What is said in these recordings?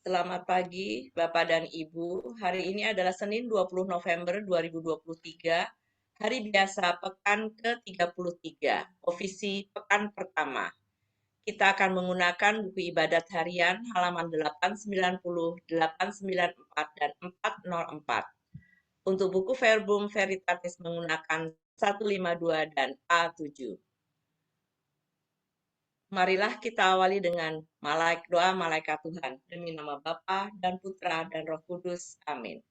Selamat pagi, Bapak dan Ibu. Hari ini adalah Senin 20 November 2023, hari biasa pekan ke-33, ofisi pekan pertama. Kita akan menggunakan buku ibadat harian halaman 890, 894, dan 404. Untuk buku Verbum Veritatis menggunakan 152 dan A7. Marilah kita awali dengan doa malaikat Tuhan, demi nama Bapa dan Putra dan Roh Kudus. Amin.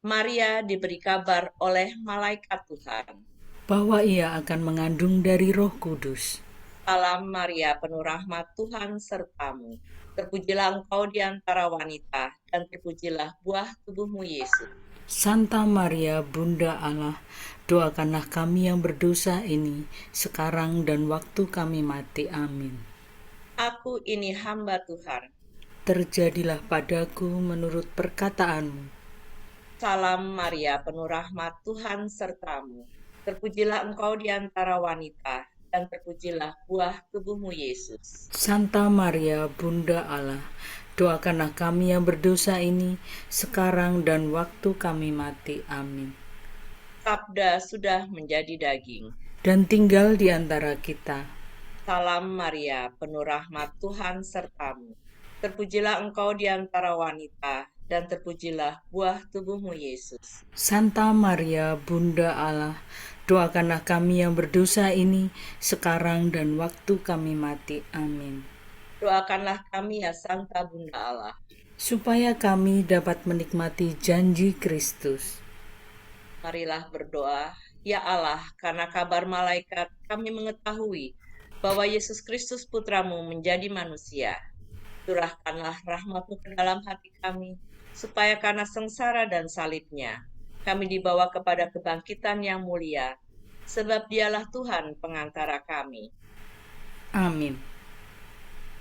Maria diberi kabar oleh malaikat Tuhan. Bahwa ia akan mengandung dari Roh Kudus. Salam Maria, penuh rahmat Tuhan sertamu. Terpujilah engkau di antara wanita, dan terpujilah buah tubuhmu Yesus. Santa Maria, Bunda Allah, doakanlah kami yang berdosa ini, sekarang dan waktu kami mati. Amin. Aku ini hamba Tuhan. Terjadilah padaku menurut perkataanmu. Salam Maria, penuh rahmat Tuhan sertamu. Terpujilah engkau di antara wanita, dan terpujilah buah tubuhmu Yesus. Santa Maria, Bunda Allah, doakanlah kami yang berdosa ini, sekarang dan waktu kami mati. Amin. Sabda sudah menjadi daging. Dan tinggal di antara kita. Salam Maria, penuh rahmat Tuhan sertamu. Terpujilah engkau di antara wanita, dan terpujilah buah tubuhmu Yesus. Santa Maria, Bunda Allah, doakanlah kami yang berdosa ini, sekarang dan waktu kami mati. Amin. Doakanlah kami ya Santa Bunda Allah, Supaya kami dapat menikmati janji Kristus. marilah berdoa. Ya Allah, karena kabar malaikat kami mengetahui bahwa Yesus Kristus Putramu menjadi manusia. Curahkanlah rahmat-Mu ke dalam hati kami, supaya karena sengsara dan salibnya, kami dibawa kepada kebangkitan yang mulia, sebab dialah Tuhan pengantara kami. Amin.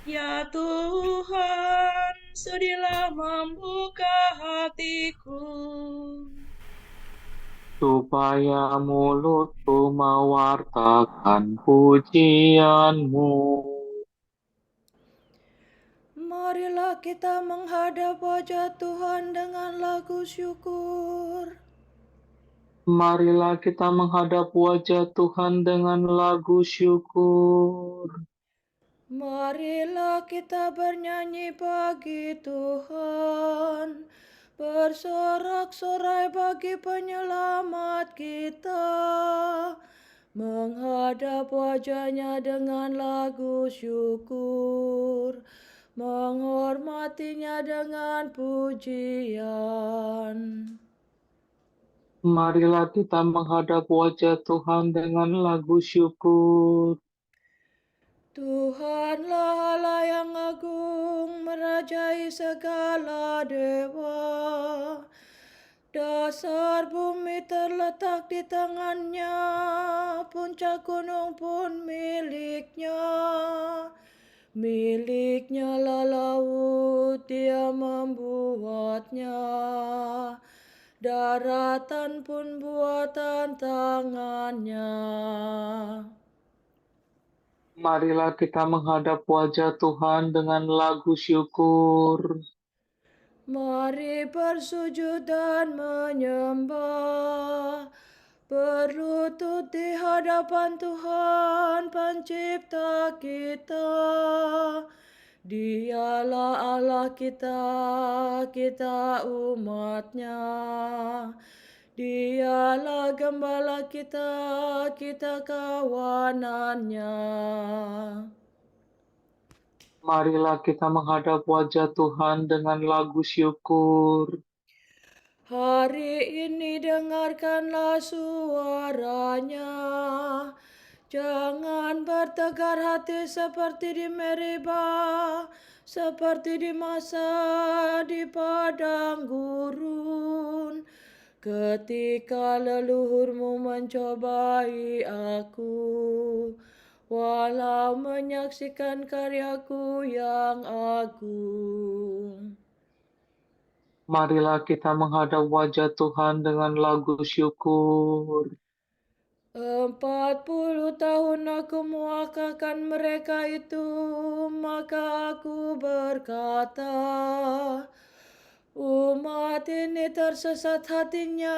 Ya Tuhan, sudilah membuka hatiku, supaya mulutku mewartakan pujian-Mu. Marilah kita menghadap wajah Tuhan dengan lagu syukur. Marilah kita menghadap wajah Tuhan dengan lagu syukur. Marilah kita bernyanyi bagi Tuhan, bersorak-sorai bagi penyelamat kita, menghadap wajahnya dengan lagu syukur, menghormatinya dengan pujian. Marilah kita menghadap wajah Tuhan dengan lagu syukur. Tuhanlah Allah yang agung, merajai segala dewa. Dasar bumi terletak di tangannya, puncak gunung pun miliknya. Miliknya lah laut, dia membuatnya. Daratan pun buatan tangannya. Marilah kita menghadap wajah Tuhan dengan lagu syukur. Mari bersujud dan menyembah, berlutut di hadapan Tuhan pencipta kita. Dialah Allah kita, kita umatnya. Dialah gembala kita, kita kawanannya. Marilah kita menghadap wajah Tuhan dengan lagu syukur. Hari ini dengarkanlah suaranya. Jangan bertegar hati seperti di Meribah, seperti di masa di padang gurun. Ketika leluhurmu mencobai aku, walau menyaksikan karyaku yang agung. Marilah kita menghadap wajah Tuhan dengan lagu syukur. 40 tahun aku muakakan mereka itu, maka aku berkata, umat ini tersesat hatinya,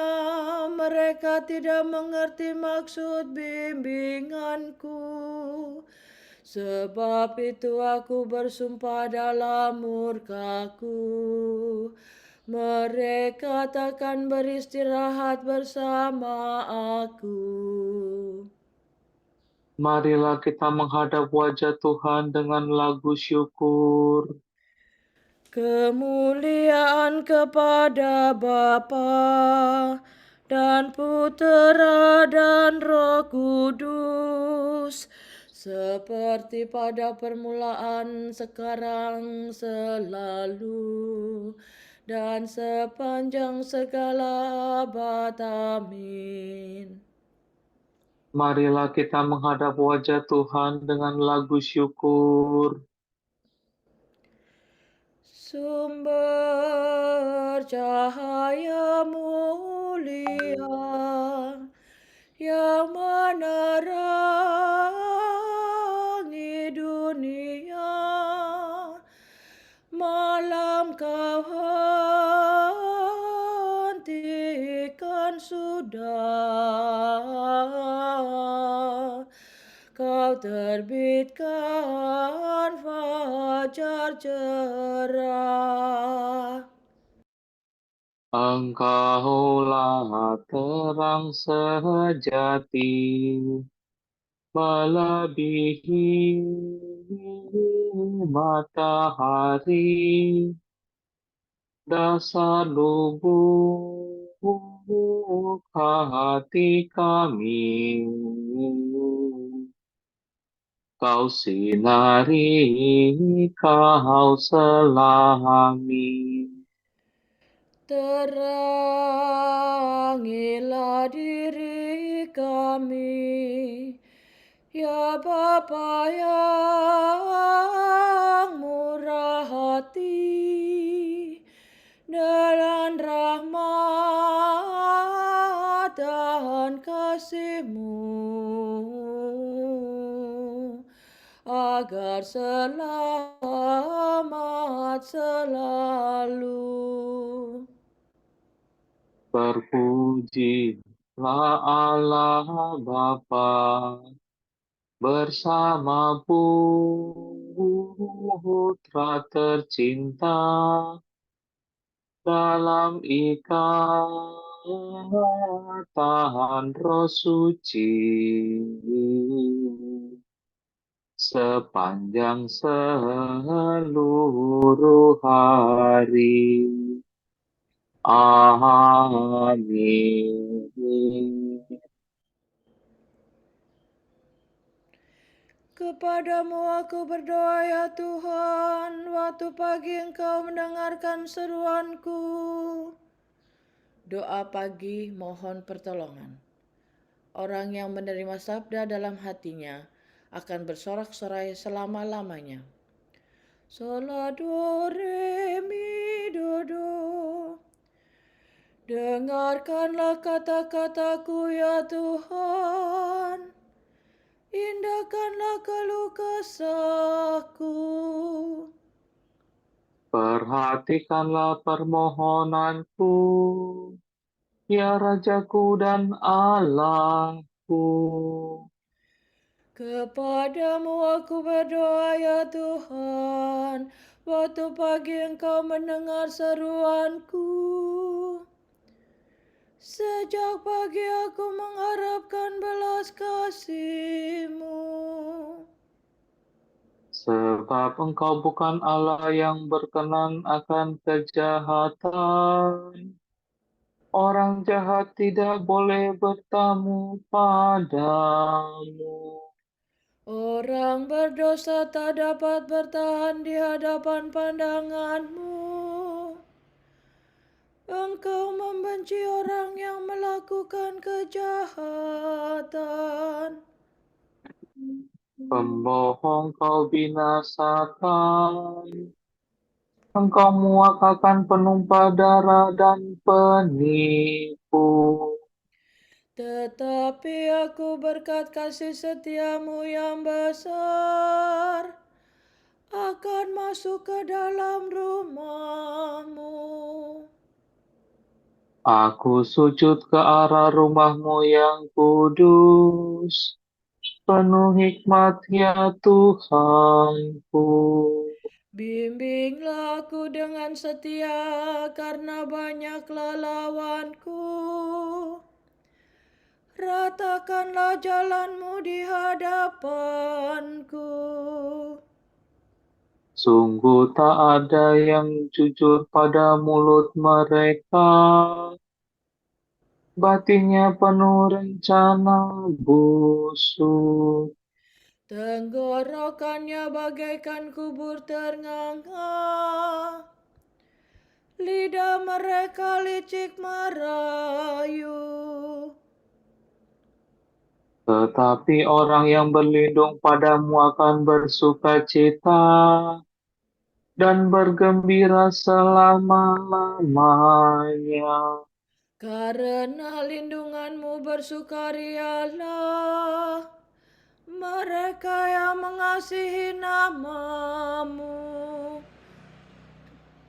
mereka tidak mengerti maksud bimbinganku. Sebab itu aku bersumpah dalam murkaku, mereka takkan beristirahat bersama aku. Marilah kita menghadap wajah Tuhan dengan lagu syukur. Kemuliaan kepada Bapa dan Putera dan Roh Kudus, seperti pada permulaan, sekarang, selalu, dan sepanjang segala abad. Amin. Marilah kita menghadap wajah Tuhan dengan lagu syukur. Sumber cahaya mulia yang menerangi dunia, malam kau hentikan sudah, kau terbitkan fajar cerah. Engkaulah terang sejati, melebihi matahari, dasar lubuk hati kami. Kau sinari, kau selami. Terangilah diri kami, ya Bapa yang murah hati, dengan rahmat dan kasih-Mu, agar selamat selalu. Terpujilah Allah Bapa bersama Putra tercinta dalam ikatan Roh Suci sepanjang seluruh hari. Amin. Kepadamu aku berdoa ya Tuhan, waktu pagi Engkau mendengarkan seruanku. Doa pagi mohon pertolongan. Orang yang menerima sabda dalam hatinya akan bersorak-sorai selama-lamanya. Sola do re mi do do. Dengarkanlah kata-kataku ya Tuhan, indahkanlah keluh kesahku. Perhatikanlah permohonanku, ya Rajaku dan Allahku. Kepadamu aku berdoa ya Tuhan, waktu pagi Engkau mendengar seruanku. Sejak pagi aku mengharapkan belas kasih-Mu. Sebab Engkau bukan Allah yang berkenan akan kejahatan. Orang jahat tidak boleh bertamu padamu. Orang berdosa tak dapat bertahan di hadapan pandangan-Mu. Engkau membenci orang yang melakukan kejahatan. Pembohong kau binasakan. Engkau muakakan penumpah darah dan penipu. Tetapi aku berkat kasih setiamu yang besar akan masuk ke dalam rumahmu. Aku sujud ke arah rumah-Mu yang kudus. Penuh hikmat ya Tuhanku. Bimbinglah aku dengan setia karena banyaklah lawanku. Ratakanlah jalanmu di hadapanku. Sungguh tak ada yang jujur pada mulut mereka. Batinnya penuh rencana busuk. Tenggorokannya bagaikan kubur ternganga. Lidah mereka licik merayu. Tetapi orang yang berlindung padamu akan bersukacita dan bergembira selama-lamanya. Karena lindunganmu bersukarialah mereka yang mengasihi namamu.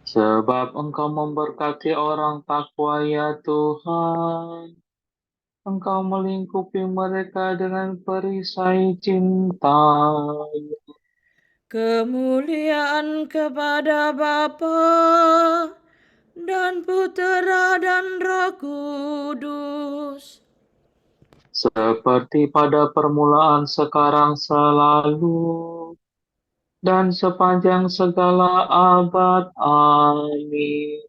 Sebab Engkau memberkati orang takwa ya Tuhan. Engkau melingkupi mereka dengan perisai cinta. Kemuliaan kepada Bapa dan Putera dan Roh Kudus. Seperti pada permulaan, sekarang, selalu, dan sepanjang segala abad. Amin.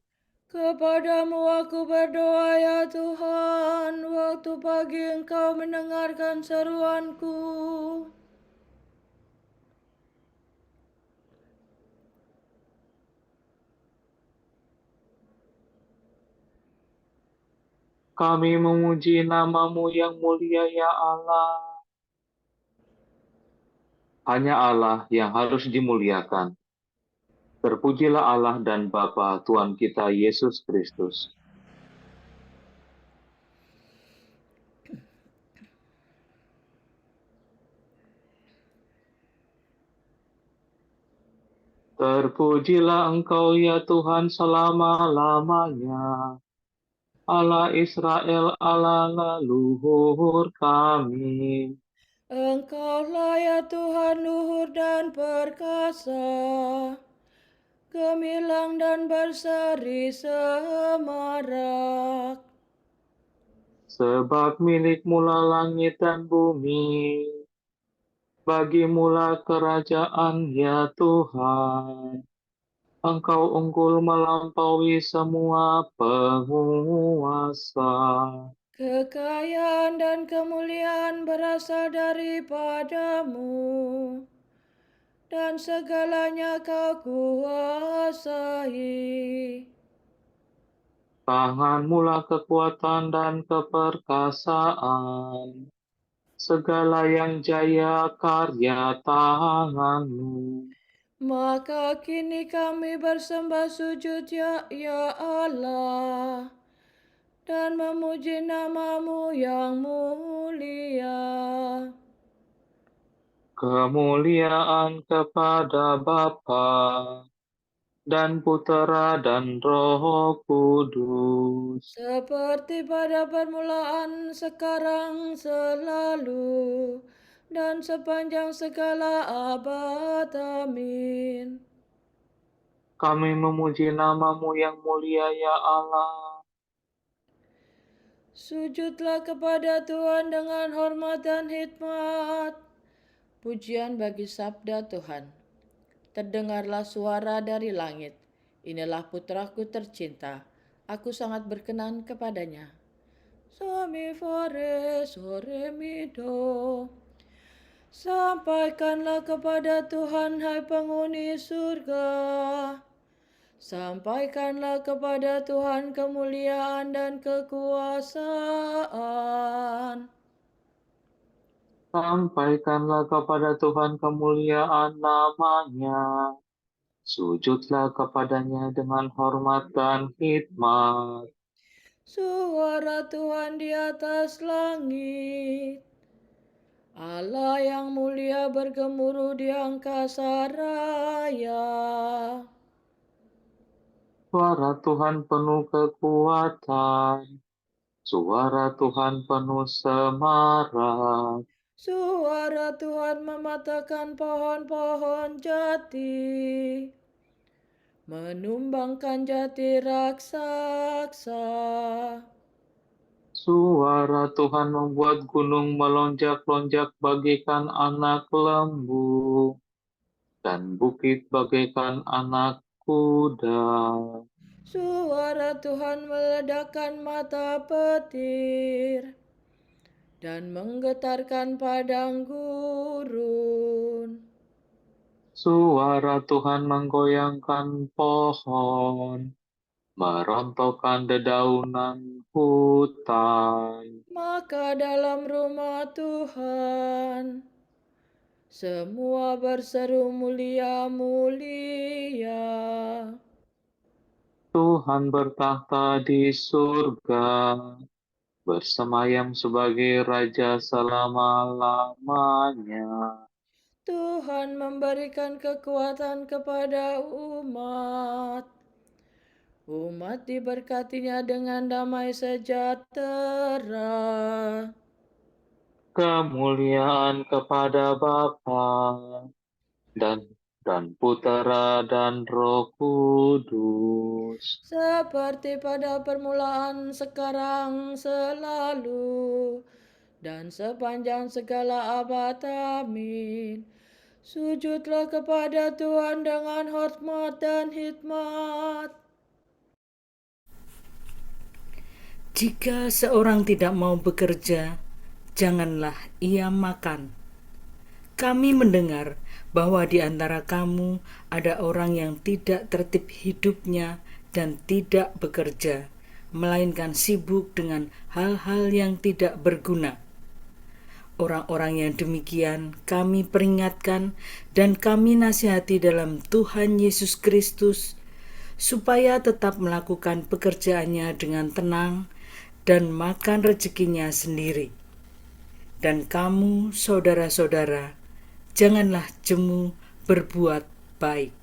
Kepadamu aku berdoa ya Tuhan, waktu pagi Engkau mendengarkan seruanku. Kami memuji nama-Mu yang mulia ya Allah. Hanya Allah yang harus dimuliakan. Terpujilah Allah dan Bapa Tuhan kita Yesus Kristus. Terpujilah Engkau ya Tuhan selama-lamanya. Allah Israel, Allah leluhur kami. Engkaulah ya Tuhan luhur dan perkasa, gemilang dan berseri semarak. Sebab milik-Mu lah langit dan bumi. Bagi-Mu lah kerajaan ya Tuhan. Engkau unggul melampaui semua penguasa. Kekayaan dan kemuliaan berasal daripadamu, dan segalanya Kau kuasai. Tangan-Mu lah kekuatan dan keperkasaan. Segala yang jaya karya tangan-Mu. Maka kini kami bersembah sujud ya Allah, dan memuji nama-Mu yang mulia. Kemuliaan kepada Bapa dan Putera dan Roh Kudus. Seperti pada permulaan, sekarang, selalu, dan sepanjang segala abad. Amin. Kami memuji nama-Mu yang mulia ya Allah. Sujudlah kepada Tuhan dengan hormat dan hikmat. Pujian bagi sabda Tuhan. Terdengarlah suara dari langit. Inilah putraku tercinta. Aku sangat berkenan kepadanya. Suami fare sore mido. Sampaikanlah kepada Tuhan, hai penghuni surga. Sampaikanlah kepada Tuhan kemuliaan dan kekuasaan. Sampaikanlah kepada Tuhan kemuliaan nama-Nya. Sujudlah kepadanya dengan hormat dan hikmat. Suara Tuhan di atas langit. Allah yang mulia bergemuruh di angkasa raya. Suara Tuhan penuh kekuatan. Suara Tuhan penuh semarak. Suara Tuhan mematahkan pohon-pohon jati, menumbangkan jati raksasa. Suara Tuhan membuat gunung melonjak-lonjak bagaikan anak lembu, dan bukit bagaikan anak kuda. Suara Tuhan meledakkan mata petir dan menggetarkan padang gurun. Suara Tuhan menggoyangkan pohon, merontokkan dedaunan hutan. Maka dalam rumah Tuhan semua berseru mulia-mulia. Tuhan bertahta di surga, bersemayam sebagai Raja selama-lamanya. Tuhan memberikan kekuatan kepada umat. Umat diberkatinya dengan damai sejahtera. Kemuliaan kepada Bapa dan Putera dan Roh Kudus. Seperti pada permulaan, sekarang, selalu, dan sepanjang segala abad. Amin. Sujudlah kepada Tuhan dengan hormat dan hikmat. Jika seorang tidak mau bekerja, janganlah ia makan. Kami mendengar bahwa di antara kamu ada orang yang tidak tertib hidupnya dan tidak bekerja, melainkan sibuk dengan hal-hal yang tidak berguna. Orang-orang yang demikian kami peringatkan dan kami nasihati dalam Tuhan Yesus Kristus, supaya tetap melakukan pekerjaannya dengan tenang dan makan rezekinya sendiri. Dan kamu, saudara-saudara, janganlah jemu berbuat baik.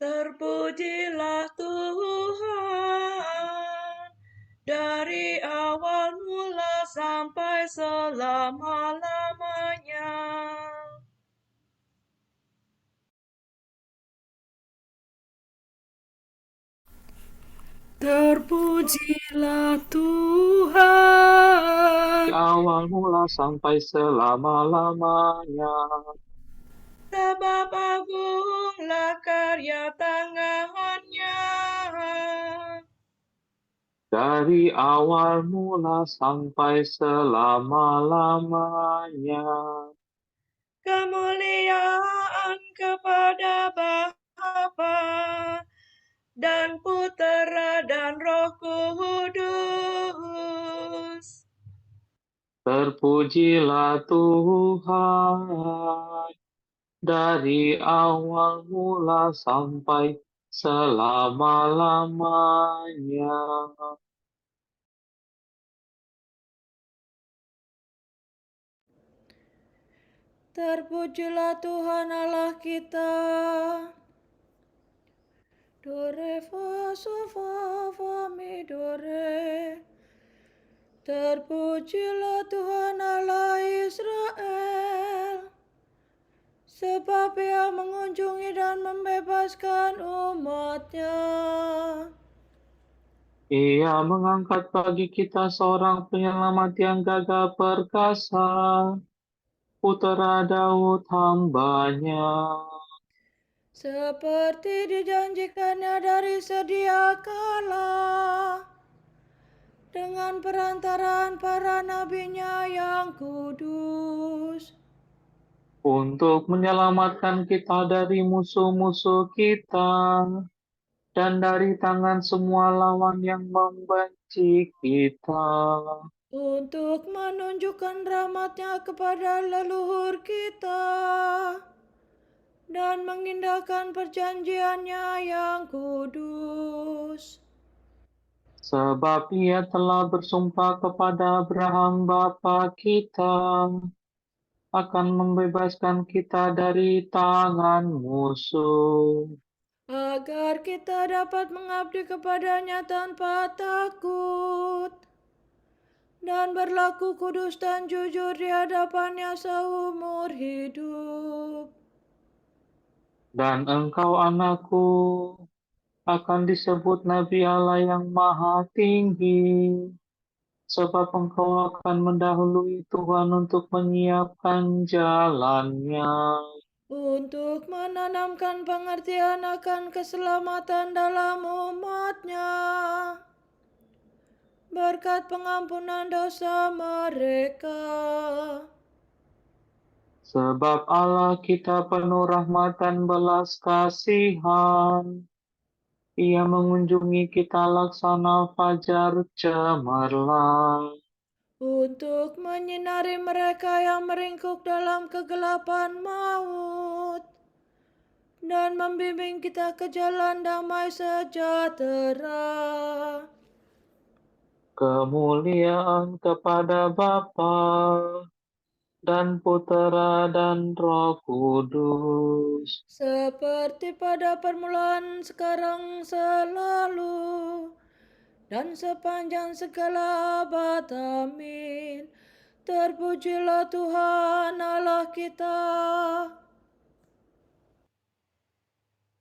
Terpujilah Tuhan dari awal mula sampai selama-lamanya. Terpujilah Tuhan Di awal mula sampai selama-lamanya. Sebab agunglah karya tangannya. Dari awal mula sampai selama-lamanya. Kemuliaan kepada Bapa dan Putera dan Roh Kudus. Terpujilah Tuhan dari awal mula sampai selama-lamanya. Terpujilah Tuhan Allah kita. Do, re, fa, sol, fa, fa, mi, do, re. Terpujilah Tuhan Allah Israel, sebab Ia mengunjungi dan membebaskan umat-Nya. Ia mengangkat bagi kita seorang penyelamat yang gagah perkasa, Putera Daud hamba-Nya. Seperti dijanjikannya dari sedia kala, dengan perantaraan para nabi-Nya yang kudus, Untuk menyelamatkan kita dari musuh-musuh kita, dan dari tangan semua lawan yang membenci kita. untuk menunjukkan rahmat-Nya kepada leluhur kita dan mengindahkan perjanjian-Nya yang kudus. Sebab Ia telah bersumpah kepada Abraham bapa kita akan membebaskan kita dari tangan musuh, Agar kita dapat mengabdi kepada-Nya tanpa takut dan berlaku kudus dan jujur di hadapan-Nya seumur hidup. dan engkau anakku akan disebut Nabi Allah yang Maha Tinggi, sebab engkau akan mendahului Tuhan untuk menyiapkan jalannya. Untuk menanamkan pengertian akan keselamatan dalam umat-Nya, berkat pengampunan dosa mereka. Sebab Allah kita penuh rahmat dan belas kasihan. Ia mengunjungi kita laksana fajar cemerlang. Untuk menyinari mereka yang meringkuk dalam kegelapan maut, dan membimbing kita ke jalan damai sejahtera. Kemuliaan kepada Bapa dan Putera dan Roh Kudus. Seperti pada permulaan, sekarang, selalu, dan sepanjang segala abad. Amin. Terpujilah Tuhan Allah kita.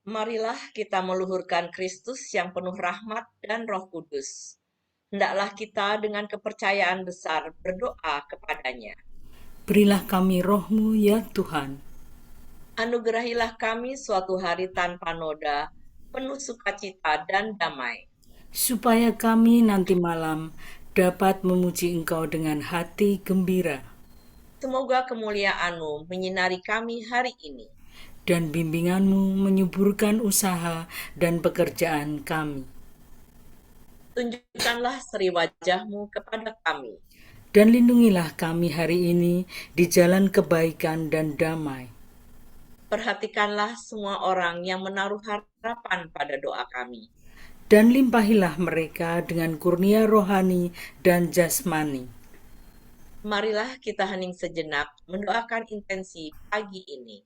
Marilah kita meluhurkan Kristus yang penuh rahmat dan Roh Kudus. Hendaklah kita dengan kepercayaan besar berdoa kepadanya. Berilah kami roh-Mu ya Tuhan. Anugerahilah kami suatu hari tanpa noda, penuh sukacita dan damai. Supaya kami nanti malam dapat memuji Engkau dengan hati gembira. Semoga kemuliaan-Mu menyinari kami hari ini. Dan bimbingan-Mu menyuburkan usaha dan pekerjaan kami. Tunjukkanlah seri wajah-Mu kepada kami. Dan lindungilah kami hari ini di jalan kebaikan dan damai. Perhatikanlah semua orang yang menaruh harapan pada doa kami. Dan limpahilah mereka dengan kurnia rohani dan jasmani. Marilah kita hening sejenak mendoakan intensi pagi ini.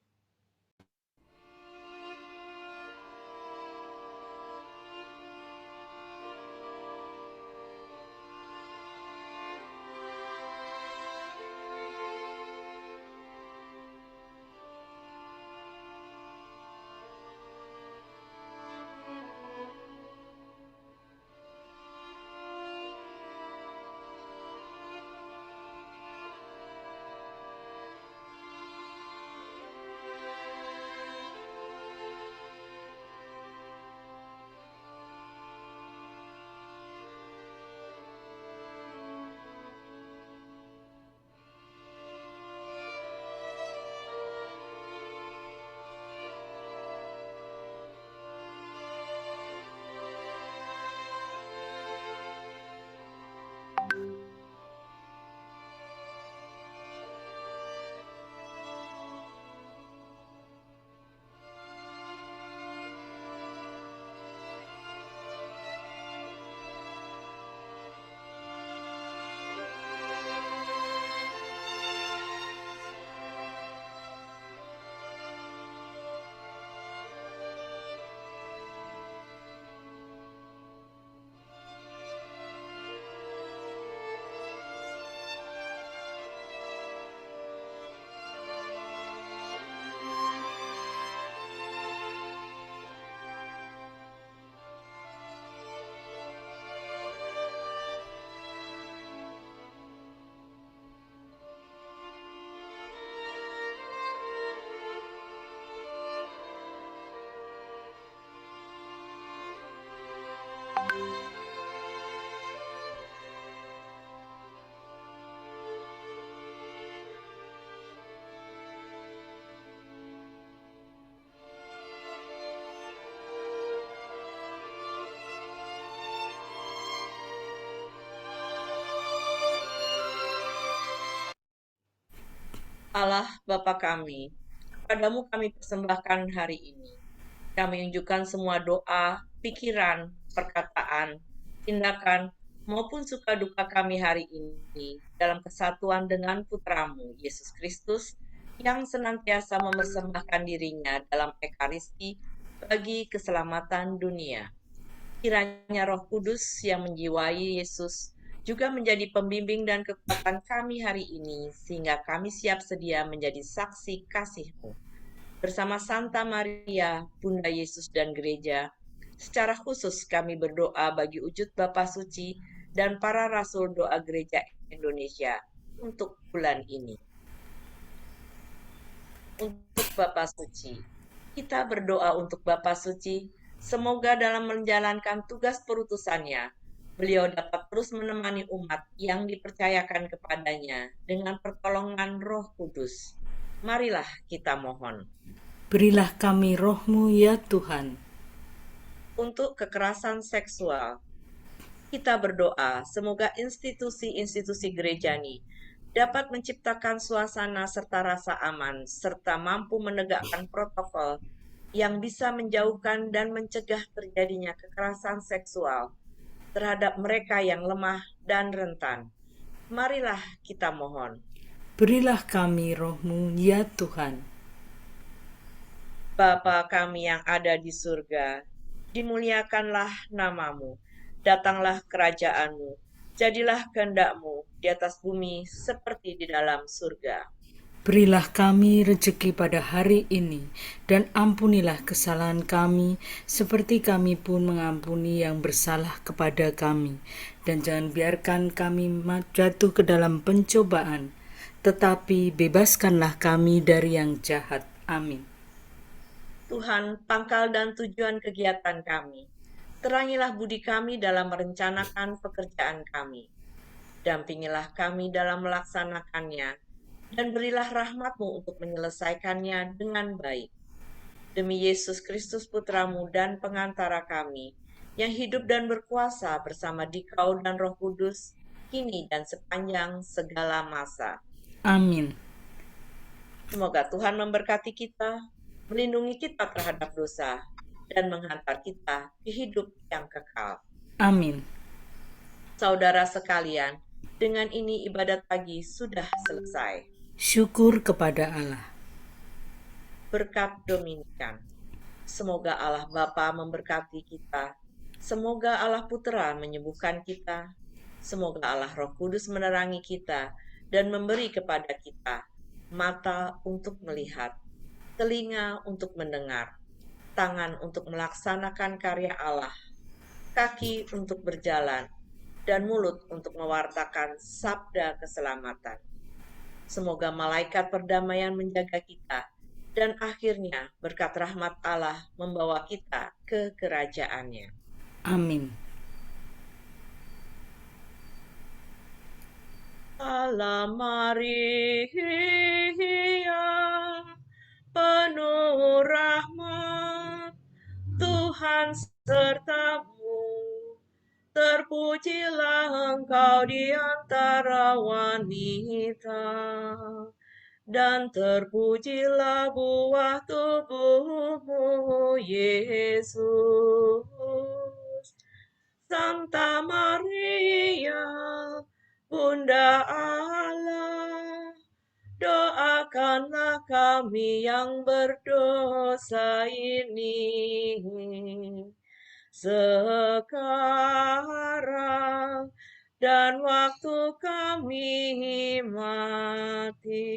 Allah Bapa kami, kepadamu kami persembahkan hari ini. Kami unjukkan semua doa, pikiran, perkataan, tindakan, maupun suka duka kami hari ini dalam kesatuan dengan Putramu, Yesus Kristus, yang senantiasa mempersembahkan dirinya dalam Ekaristi bagi keselamatan dunia. Kiranya Roh Kudus yang menjiwai Yesus juga menjadi pembimbing dan kekuatan kami hari ini, sehingga kami siap sedia menjadi saksi kasih-Mu. Bersama Santa Maria, Bunda Yesus dan Gereja, secara khusus kami berdoa bagi wujud Bapa Suci dan para Rasul Doa Gereja Indonesia untuk bulan ini. Untuk Bapa Suci, kita berdoa untuk Bapa Suci, semoga dalam menjalankan tugas perutusannya, beliau dapat terus menemani umat yang dipercayakan kepadanya dengan pertolongan Roh Kudus. Marilah kita mohon. Berilah kami roh-Mu ya Tuhan. Untuk kekerasan seksual, kita berdoa semoga institusi-institusi gereja ini dapat menciptakan suasana serta rasa aman, serta mampu menegakkan protokol yang bisa menjauhkan dan mencegah terjadinya kekerasan seksual terhadap mereka yang lemah dan rentan. Marilah kita mohon. Berilah kami roh-Mu ya Tuhan. Bapa kami yang ada di surga, dimuliakanlah nama-Mu, datanglah kerajaan-Mu, jadilah kehendak-Mu di atas bumi seperti di dalam surga. Berilah kami rejeki pada hari ini, dan ampunilah kesalahan kami, seperti kami pun mengampuni yang bersalah kepada kami. Dan jangan biarkan kami jatuh ke dalam pencobaan, tetapi bebaskanlah kami dari yang jahat. Amin. Tuhan, pangkal dan tujuan kegiatan kami, terangilah budi kami dalam merencanakan pekerjaan kami. Dampingilah kami dalam melaksanakannya, dan berilah rahmat-Mu untuk menyelesaikannya dengan baik. Demi Yesus Kristus Putra-Mu dan pengantara kami, yang hidup dan berkuasa bersama Dikau dan Roh Kudus, kini dan sepanjang segala masa. Amin. Semoga Tuhan memberkati kita, melindungi kita terhadap dosa, dan menghantar kita ke hidup yang kekal. Amin. Saudara sekalian, dengan ini ibadat pagi sudah selesai. Syukur kepada Allah. Berkat Dominikan. Semoga Allah Bapa memberkati kita. Semoga Allah Putra menyembuhkan kita. Semoga Allah Roh Kudus menerangi kita dan memberi kepada kita mata untuk melihat, telinga untuk mendengar, tangan untuk melaksanakan karya Allah, kaki untuk berjalan, dan mulut untuk mewartakan sabda keselamatan. Semoga malaikat perdamaian menjaga kita, dan akhirnya berkat rahmat Allah membawa kita ke kerajaannya. Amin. Allah Maria, penuh rahmat, Tuhan sertamu. Terpujilah engkau di antara wanita, dan terpujilah buah tubuhmu, Yesus. Santa Maria, Bunda Allah, doakanlah kami yang berdosa ini, sekarang dan waktu kami mati.